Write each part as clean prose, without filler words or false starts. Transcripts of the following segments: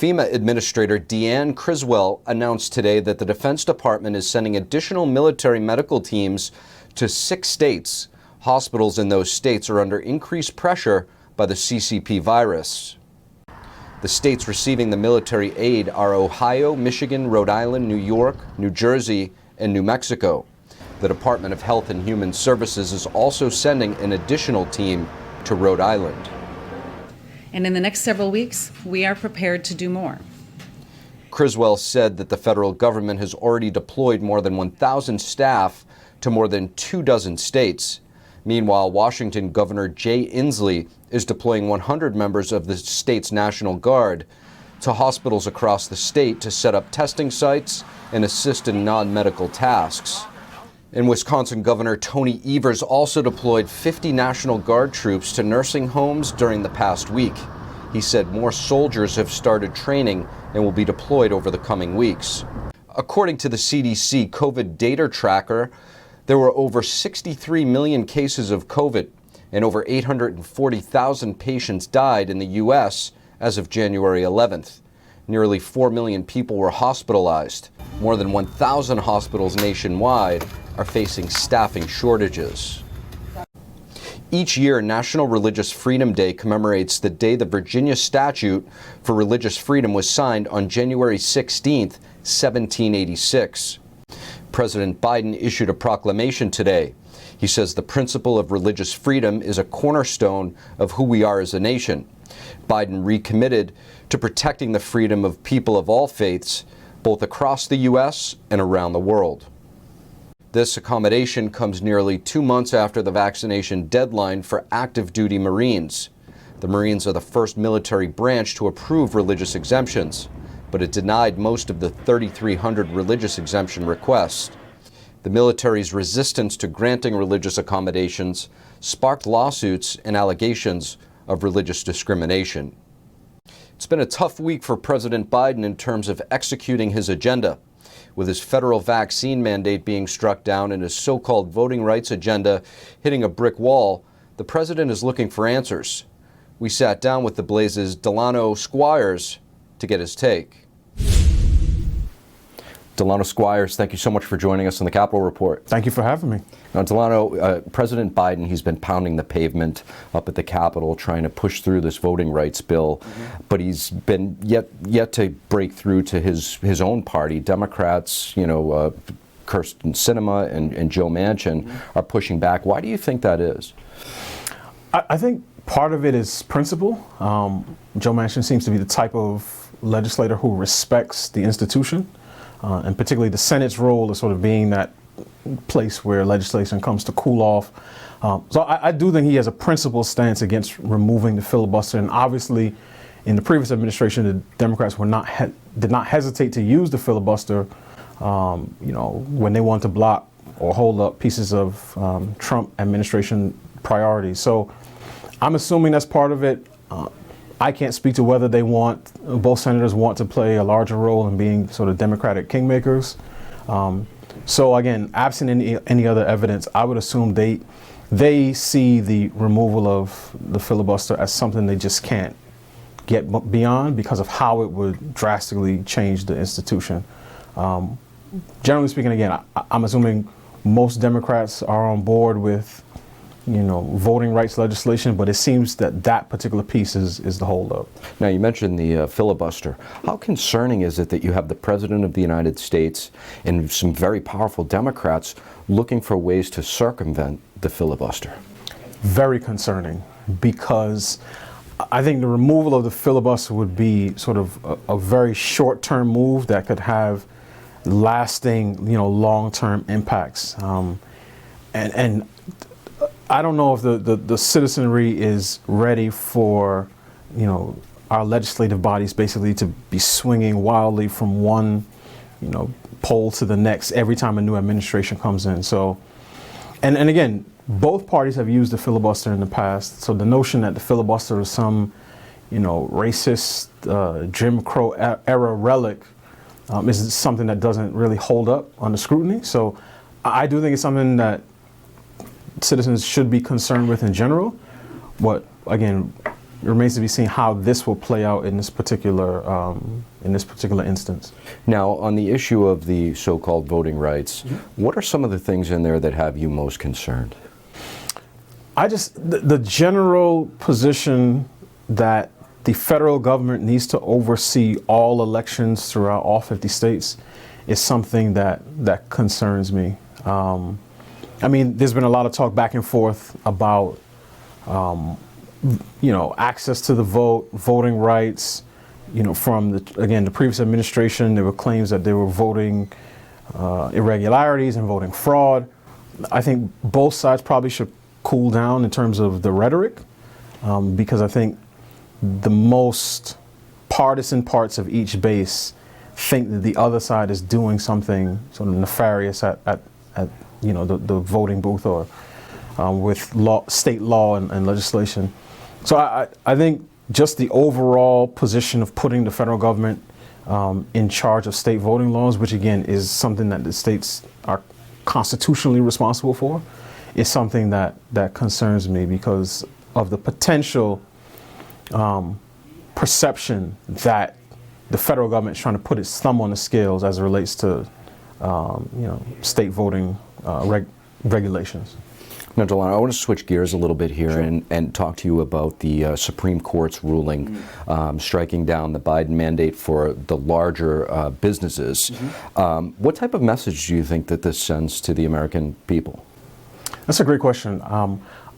FEMA Administrator Deanne Criswell announced today that the Defense Department is sending additional military medical teams to 6 states. Hospitals in those states are under increased pressure by the CCP virus. The states receiving the military aid are Ohio, Michigan, Rhode Island, New York, New Jersey, and New Mexico. The Department of Health and Human Services is also sending an additional team to Rhode Island. And in the next several weeks, we are prepared to do more. Criswell said that the federal government has already deployed more than 1,000 staff to more than 24 states. Meanwhile, Washington Governor Jay Inslee is deploying 100 members of the state's National Guard to hospitals across the state to set up testing sites and assist in non-medical tasks. And Wisconsin Governor Tony Evers also deployed 50 National Guard troops to nursing homes during the past week. He said more soldiers have started training and will be deployed over the coming weeks. According to the CDC COVID data tracker, there were over 63 million cases of COVID, and over 840,000 patients died in the U.S. as of January 11th. Nearly 4 million people were hospitalized. More than 1,000 hospitals nationwide are facing staffing shortages. Each year, National Religious Freedom Day commemorates the day the Virginia Statute for Religious Freedom was signed on January 16, 1786. President Biden issued a proclamation today. He says the principle of religious freedom is a cornerstone of who we are as a nation. Biden recommitted to protecting the freedom of people of all faiths, both across the U.S. and around the world. This accommodation comes nearly 2 months after the vaccination deadline for active duty Marines. The Marines are the first military branch to approve religious exemptions, but it denied most of the 3,300 religious exemption requests. The military's resistance to granting religious accommodations sparked lawsuits and allegations of religious discrimination. It's been a tough week for President Biden in terms of executing his agenda. With his federal vaccine mandate being struck down and his so-called voting rights agenda hitting a brick wall, the president is looking for answers. We sat down with the Blaze's Delano Squires to get his take. Delano Squires, thank you so much for joining us on the Capitol Report. Thank you for having me. Now, Delano, President Biden, he's been pounding the pavement up at the Capitol trying to push through this voting rights bill, but he's been yet to break through to his own party. Democrats, Kyrsten Sinema and Joe Manchin are pushing back. Why do you think that is? I think part of it is principle. Joe Manchin seems to be the type of legislator who respects the institution. And particularly the Senate's role is sort of being that place where legislation comes to cool off. So I do think he has a principled stance against removing the filibuster. And obviously, in the previous administration, the Democrats did not hesitate to use the filibuster, when they wanted to block or hold up pieces of Trump administration priorities. So I'm assuming that's part of it. I can't speak to whether both senators want to play a larger role in being sort of Democratic kingmakers. So again, absent any other evidence, I would assume they see the removal of the filibuster as something they just can't get beyond because of how it would drastically change the institution. Generally speaking, again, I'm assuming most Democrats are on board with voting rights legislation, but it seems that particular piece is the holdup. Now, you mentioned the filibuster. How concerning is it that you have the President of the United States and some very powerful Democrats looking for ways to circumvent the filibuster? Very concerning, because I think the removal of the filibuster would be sort of a very short-term move that could have lasting, long-term impacts. And I don't know if the citizenry is ready for, our legislative bodies basically to be swinging wildly from one, pole to the next every time a new administration comes in. So, and again, both parties have used the filibuster in the past. So the notion that the filibuster is some, racist Jim Crow era relic is something that doesn't really hold up under scrutiny. So I do think it's something that citizens should be concerned with in general. But again, it remains to be seen how this will play out in this particular instance. Now, on the issue of the so-called voting rights, what are some of the things in there that have you most concerned? The general position that the federal government needs to oversee all elections throughout all 50 states is something that concerns me. I mean, there's been a lot of talk back and forth about, access to the vote, voting rights. From the previous administration, there were claims that there were voting irregularities and voting fraud. I think both sides probably should cool down in terms of the rhetoric, because I think the most partisan parts of each base think that the other side is doing something sort of nefarious at the voting booth or with state law and legislation. So I think just the overall position of putting the federal government in charge of state voting laws, which again is something that the states are constitutionally responsible for, is something that concerns me because of the potential perception that the federal government is trying to put its thumb on the scales as it relates to state voting regulations. Now, Delano, I want to switch gears a little bit here. Sure. and talk to you about the Supreme Court's ruling striking down the Biden mandate for the larger businesses. What type of message do you think that this sends to the American people? That's a great question.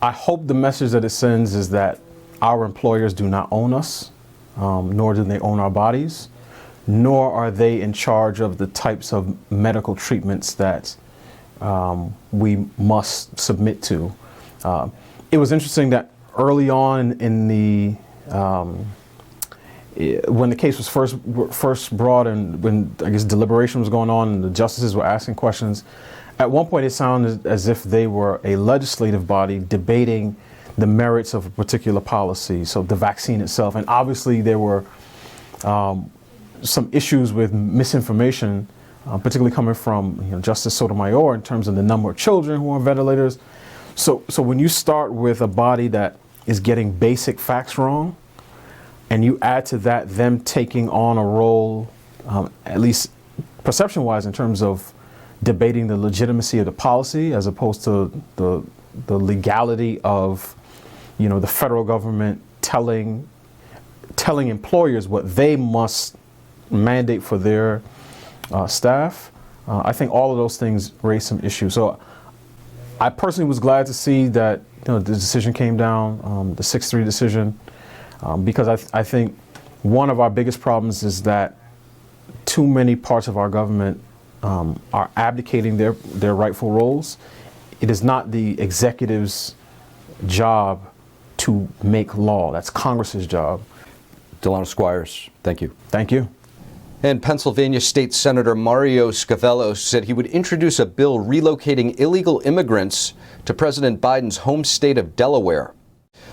I hope the message that it sends is that our employers do not own us, nor do they own our bodies, nor are they in charge of the types of medical treatments that we must submit to. It was interesting that early on in when the case was first brought and when I guess deliberation was going on and the justices were asking questions, at one point it sounded as if they were a legislative body debating the merits of a particular policy, so the vaccine itself. And obviously there were some issues with misinformation, particularly coming from Justice Sotomayor in terms of the number of children who are on ventilators. So when you start with a body that is getting basic facts wrong, and you add to that them taking on a role, at least perception-wise, in terms of debating the legitimacy of the policy as opposed to the legality of the federal government telling employers what they must mandate for their staff, I think all of those things raise some issues. So I personally was glad to see that the decision came down, the 6-3 decision, because I think one of our biggest problems is that too many parts of our government are abdicating their rightful roles. It is not the executive's job to make law. That's Congress's job. Delano Squires, thank you. Thank you. And Pennsylvania State Senator Mario Scavello said he would introduce a bill relocating illegal immigrants to President Biden's home state of Delaware.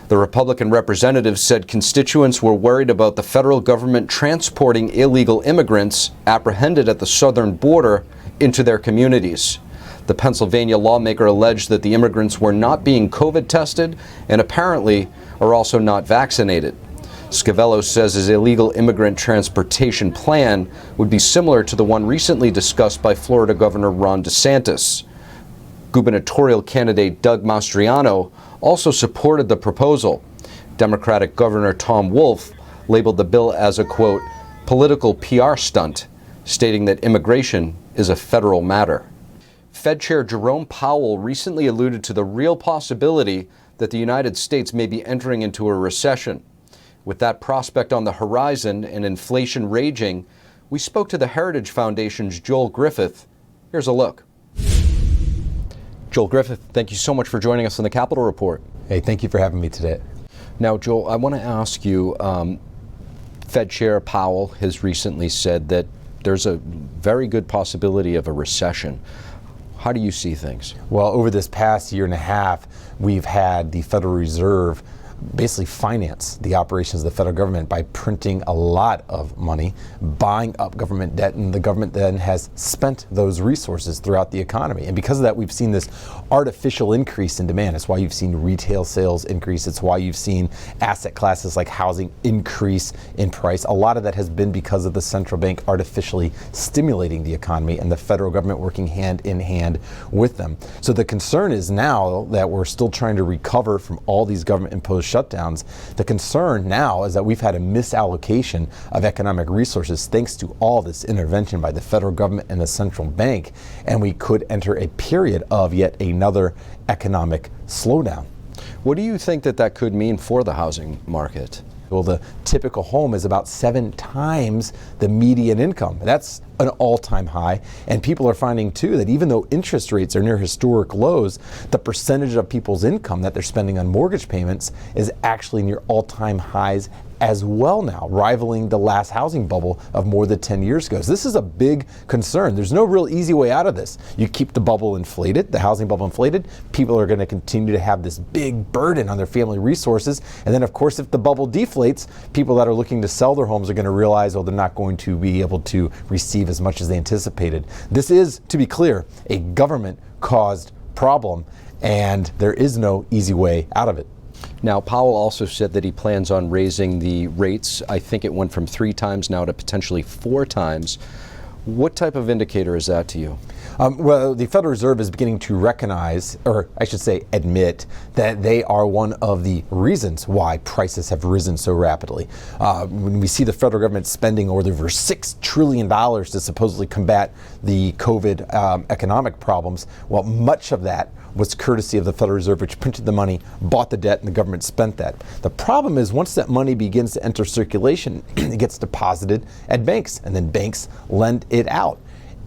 The Republican representative said constituents were worried about the federal government transporting illegal immigrants apprehended at the southern border into their communities. The Pennsylvania lawmaker alleged that the immigrants were not being COVID tested and apparently are also not vaccinated. Scavello says his illegal immigrant transportation plan would be similar to the one recently discussed by Florida Governor Ron DeSantis. Gubernatorial candidate Doug Mastriano also supported the proposal. Democratic Governor Tom Wolf labeled the bill as a, quote, political PR stunt, stating that immigration is a federal matter. Fed Chair Jerome Powell recently alluded to the real possibility that the United States may be entering into a recession. With that prospect on the horizon and inflation raging, we spoke to the Heritage Foundation's Joel Griffith. Here's a look. Joel Griffith, thank you so much for joining us on the Capitol Report. Hey, thank you for having me today. Now, Joel, I want to ask you, Fed Chair Powell has recently said that there's a very good possibility of a recession. How do you see things? Well, over this past year and a half, we've had the Federal Reserve basically finance the operations of the federal government by printing a lot of money, buying up government debt, and the government then has spent those resources throughout the economy. And because of that, we've seen this artificial increase in demand. It's why you've seen retail sales increase. It's why you've seen asset classes like housing increase in price. A lot of that has been because of the central bank artificially stimulating the economy and the federal government working hand in hand with them. So the concern is now that we're still trying to recover from all these government-imposed shutdowns, the concern now is that we've had a misallocation of economic resources thanks to all this intervention by the federal government and the central bank, and we could enter a period of yet another economic slowdown. What do you think that could mean for the housing market? Well, the typical home is about 7 times the median income. That's an all-time high. And people are finding, too, that even though interest rates are near historic lows, the percentage of people's income that they're spending on mortgage payments is actually near all-time highs as well now, rivaling the last housing bubble of more than 10 years ago. So this is a big concern. There's no real easy way out of this. You keep the bubble inflated, the housing bubble inflated, people are going to continue to have this big burden on their family resources. And then, of course, if the bubble deflates, people that are looking to sell their homes are going to realize, oh, they're not going to be able to receive as much as they anticipated. This is, to be clear, a government-caused problem, and there is no easy way out of it. Now, Powell also said that he plans on raising the rates. I think it went from 3 times now to potentially 4 times. What type of indicator is that to you? Well, the Federal Reserve is beginning to recognize, or I should say admit, that they are one of the reasons why prices have risen so rapidly. When we see the federal government spending over $6 trillion to supposedly combat the COVID economic problems, well, much of that was courtesy of the Federal Reserve, which printed the money, bought the debt, and the government spent that. The problem is once that money begins to enter circulation, it gets deposited at banks, and then banks lend it out.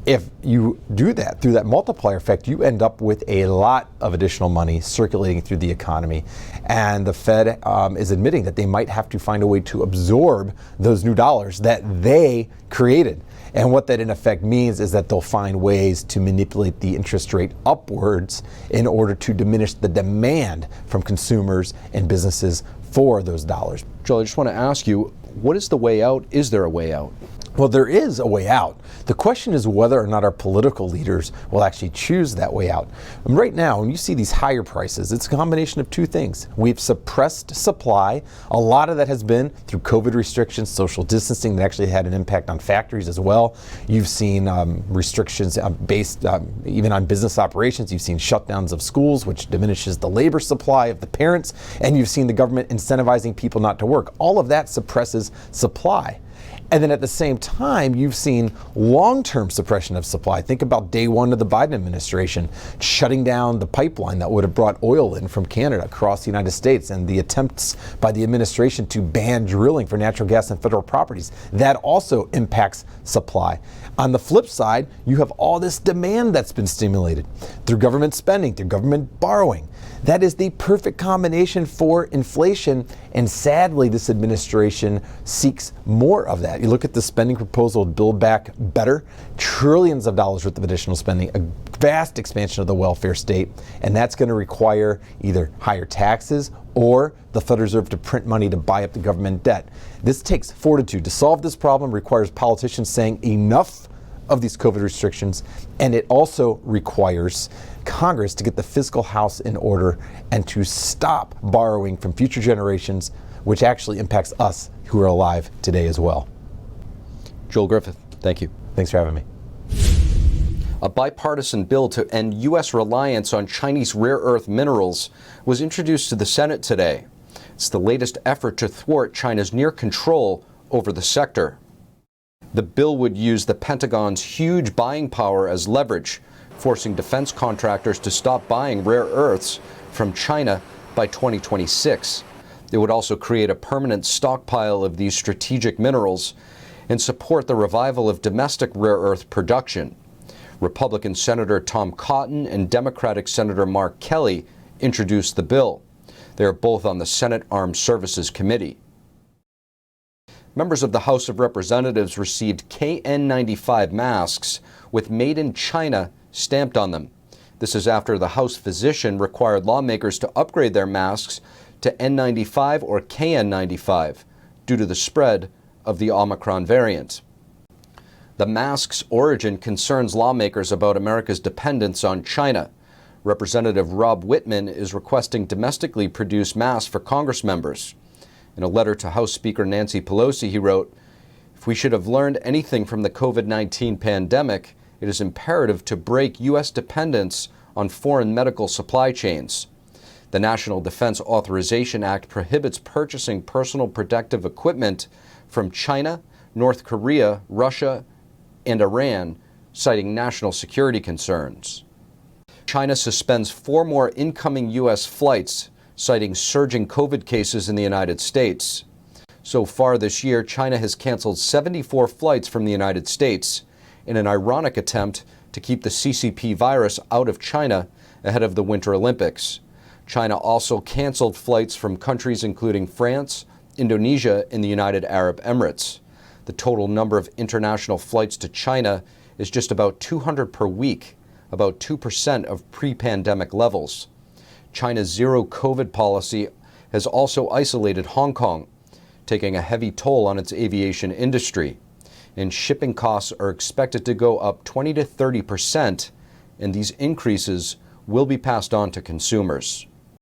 If you do that through that multiplier effect, you end up with a lot of additional money circulating through the economy. And the Fed is admitting that they might have to find a way to absorb those new dollars that they created. And what that in effect means is that they'll find ways to manipulate the interest rate upwards in order to diminish the demand from consumers and businesses for those dollars. Joel, I just want to ask you, what is the way out? Is there a way out? Well, there is a way out. The question is whether or not our political leaders will actually choose that way out. And right now, when you see these higher prices, it's a combination of 2 things. We've suppressed supply. A lot of that has been through COVID restrictions, social distancing that actually had an impact on factories as well. You've seen restrictions based even on business operations. You've seen shutdowns of schools, which diminishes the labor supply of the parents. And you've seen the government incentivizing people not to work. All of that suppresses supply. And then at the same time, you've seen long-term suppression of supply. Think about day 1 of the Biden administration shutting down the pipeline that would have brought oil in from Canada across the United States, and the attempts by the administration to ban drilling for natural gas on federal properties. That also impacts supply. On the flip side, you have all this demand that's been stimulated through government spending, through government borrowing. That is the perfect combination for inflation, and sadly, this administration seeks more of that. You look at the spending proposal, Build Back Better, trillions of dollars worth of additional spending, a vast expansion of the welfare state, and that's going to require either higher taxes or the Federal Reserve to print money to buy up the government debt. This takes fortitude. To solve this problem requires politicians saying enough of these COVID restrictions, and it also requires Congress to get the fiscal house in order and to stop borrowing from future generations, which actually impacts us who are alive today as well. Joel Griffith, thank you. Thanks for having me. A bipartisan bill to end U.S. reliance on Chinese rare earth minerals was introduced to the Senate today. It's the latest effort to thwart China's near control over the sector. The bill would use the Pentagon's huge buying power as leverage, forcing defense contractors to stop buying rare earths from China by 2026. It would also create a permanent stockpile of these strategic minerals and support the revival of domestic rare earth production. Republican Senator Tom Cotton and Democratic Senator Mark Kelly introduced the bill. They are both on the Senate Armed Services Committee. Members of the House of Representatives received KN95 masks with Made in China stamped on them. This is after the House physician required lawmakers to upgrade their masks to N95 or KN95 due to the spread of the Omicron variant. The mask's origin concerns lawmakers about America's dependence on China. Representative Rob Wittman is requesting domestically produced masks for Congress members. In a letter to House Speaker Nancy Pelosi, he wrote, "If we should have learned anything from the COVID-19 pandemic, it is imperative to break U.S. dependence on foreign medical supply chains. The National Defense Authorization Act prohibits purchasing personal protective equipment from China, North Korea, Russia, and Iran, citing national security concerns." China suspends 4 more incoming U.S. flights, citing surging COVID cases in the United States. So far this year, China has canceled 74 flights from the United States in an ironic attempt to keep the CCP virus out of China ahead of the Winter Olympics. China also canceled flights from countries including France, Indonesia, and the United Arab Emirates. The total number of international flights to China is just about 200 per week, about 2% of pre-pandemic levels. China's zero COVID policy has also isolated Hong Kong, taking a heavy toll on its aviation industry. And shipping costs are expected to go up 20 to 30%, and these increases will be passed on to consumers.